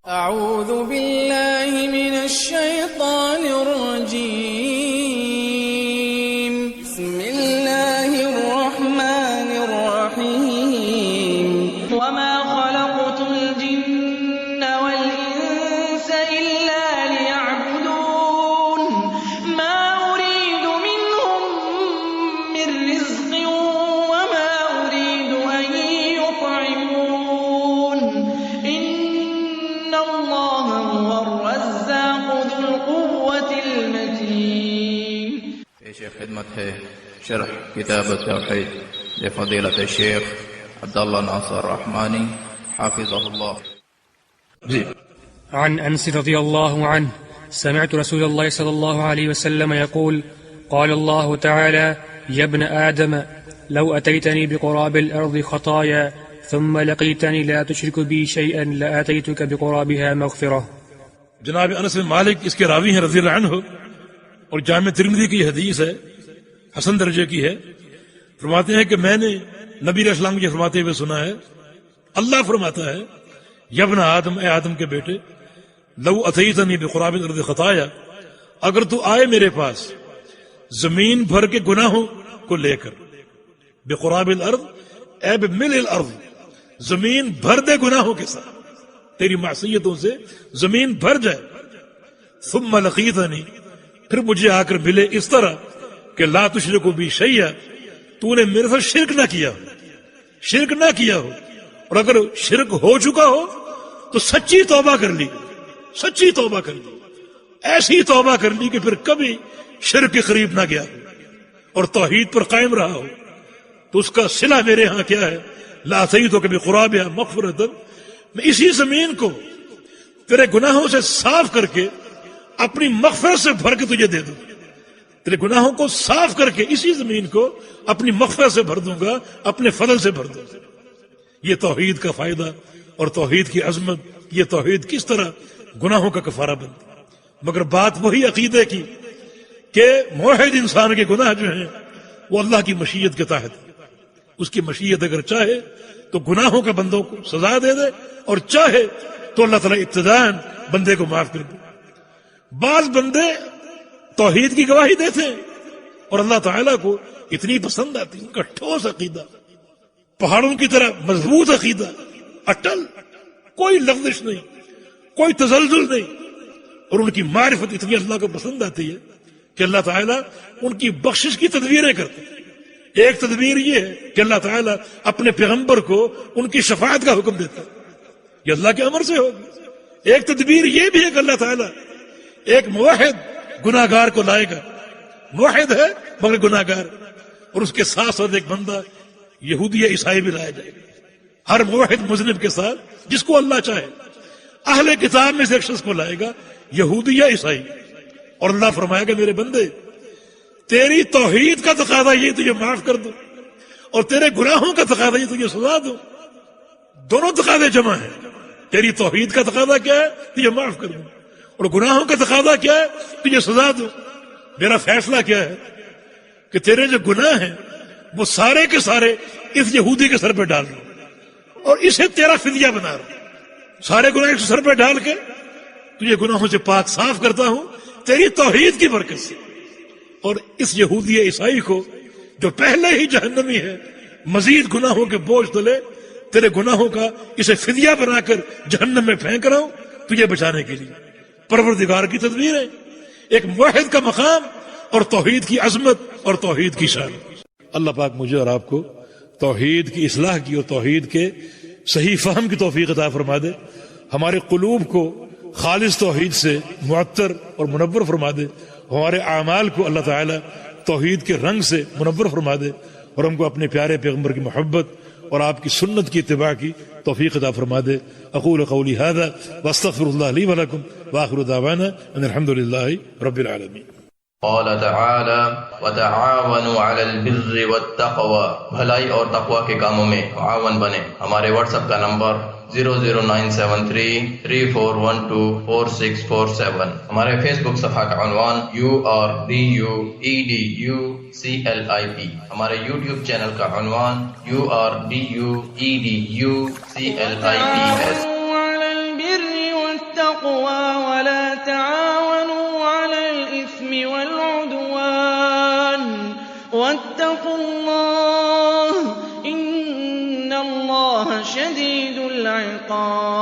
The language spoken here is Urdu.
أعوذ بالله من الشيطان الرجيم. بسم الله الرحمن الرحيم. وما خلقت الجن والإنس إلا ليعبدون ما أريد منهم من رزق وما أريد أن يطعمون إن الله هو الرزاق ذو القوة المتين. شيخ خدمت ہے شرح کتاب التوحید لفضیلۃ الشیخ عبداللہ ناصر رحمانی حافظہ اللہ. عن أنس رضي الله عنه سمعت رسول الله صلى الله عليه وسلم يقول قال الله تعالى يا ابن آدم لو أتيتني بقراب الأرض خطايا ثم لقيتني لا تشرك بي شيئا لآتيتك بقرابها مغفرة. جناب انس بن مالک اس کے راوی ہیں رضی اللہ عنہ، اور جامع ترمذی کی حدیث ہے، حسن درجے کی ہے. فرماتے ہیں کہ میں نے نبی علیہ السلام کے فرماتے ہوئے سنا ہے، اللہ فرماتا ہے یا ابن آدم، اے آدم کے بیٹے، لو اتیتنی بقراب الارض خطایا، اگر تو آئے میرے پاس زمین بھر کے گناہوں کو لے کر، بقراب الارض اے بملء الارض، زمین بھر دے گناہوں کے ساتھ، تیری معصیتوں سے زمین بھر جائے، ثم لقیتنی، پھر مجھے آ کر ملے اس طرح کہ لا تشرک بی شیئا، تو نے میرے ساتھ شرک نہ کیا ہو، شرک نہ کیا ہو، اور اگر شرک ہو چکا ہو تو سچی توبہ کر لی، سچی توبہ کر لی، ایسی توبہ کر لی کہ پھر کبھی شرک کے قریب نہ گیا ہو اور توحید پر قائم رہا ہو، تو اس کا صلہ میرے ہاں کیا ہے، لا اتیتک بقرابها مغفرۃ، میں اسی زمین کو تیرے گناہوں سے صاف کر کے اپنی مغفرت سے بھر کے تجھے دے دوں، تیرے گناہوں کو صاف کر کے اسی زمین کو اپنی مغفرت سے بھر دوں گا، اپنے فضل سے بھر دوں گا. یہ توحید کا فائدہ اور توحید کی عظمت، یہ توحید کس طرح گناہوں کا کفارہ بنتی. مگر بات وہی عقیدے کی کہ موحد انسان کے گناہ جو ہیں وہ اللہ کی مشیت کے تحت، اس کی مشیت اگر چاہے تو گناہوں کا بندوں کو سزا دے دے، اور چاہے تو اللہ تعالیٰ ابتداءً بندے کو معاف کر دے. بعض بندے توحید کی گواہی دیتے ہیں اور اللہ تعالیٰ کو اتنی پسند آتی، ان کا ٹھوس عقیدہ، پہاڑوں کی طرح مضبوط عقیدہ، اٹل، کوئی لغزش نہیں، کوئی تزلزل نہیں، اور ان کی معرفت اتنی اللہ کو پسند آتی ہے کہ اللہ تعالیٰ ان کی بخشش کی تدبیریں کرتے ہیں. ایک تدبیر یہ ہے کہ اللہ تعالیٰ اپنے پیغمبر کو ان کی شفاعت کا حکم دیتا ہے، یہ اللہ کے امر سے ہوگی. ایک تدبیر یہ بھی ہے کہ اللہ تعالیٰ ایک موحد گناہگار کو لائے گا، موحد ہے مگر گناہگار، اور اس کے ساتھ ساتھ ایک بندہ یہودی یا عیسائی بھی لایا جائے گا. ہر موحد مذنب کے ساتھ جس کو اللہ چاہے، اہل کتاب میں سے ایک شخص کو لائے گا، یہودی یا عیسائی، اور اللہ فرمائے گا میرے بندے تیری توحید کا تقاضا یہ تجھے معاف کر دو، اور تیرے گناہوں کا تقاضا یہ تجھے سزا دو. دونوں تقاضے جمع ہیں، تیری توحید کا تقاضا کیا ہے، تجھے معاف کر دو، اور گناہوں کا تقاضا کیا ہے، تجھے سزا دو. میرا فیصلہ کیا ہے کہ تیرے جو گناہ ہیں وہ سارے کے سارے اس یہودی کے سر پہ ڈال دو، اور اسے تیرا فدیہ بنا رہا ہوں. سارے گناہ اس سر پہ ڈال کے تجھے گناہوں سے پاک صاف کرتا ہوں تیری توحید کی برکت سے. اور اس یہودی عیسائی کو جو پہلے ہی جہنمی ہے، مزید گناہوں کے بوجھ تلے تیرے گناہوں کا اسے فدیہ بنا کر جہنم میں پھینک رہا ہوں تجھے بچانے کے لیے. پروردگار کی تدبیر ہے، ایک موحد کا مقام اور توحید کی عظمت اور توحید کی شان. اللہ پاک مجھے اور آپ کو توحید کی اصلاح کی اور توحید کے صحیح فہم کی توفیق عطا فرما دے. ہمارے قلوب کو خالص توحید سے معطر اور منور فرما دے. ہمارے اعمال کو اللہ تعالی توحید کے رنگ سے منور فرما دے، اور ہم کو اپنے پیارے پیغمبر کی محبت اور آپ کی سنت کی اتباع کی توفیق عطا فرما دے. اقول قولی هذا واستغفر الله لي ولكم واخر دعوانا ان الحمد لله رب العالمين. قال تعالی وتعاونوا علی البر والتقوى، بھلائی اور تقوی کے کاموں میں معاون بنے. ہمارے واٹس ایپ کا نمبر 0097334124647. ہمارے فیس بک صفحہ کا عنوان URDUEDUCLIP. ہمارے یوٹیوب چینل کا عنوان URDUEDUCLIP. وَالتَّقْوَىٰ وَلَا تَعَاوَنُوا عَلَى الْإِثْمِ وَالْعُدْوَانِ وَاتَّقُوا اللَّهَ ۖ إِنَّ اللَّهَ شَدِيدُ الْعِقَابِ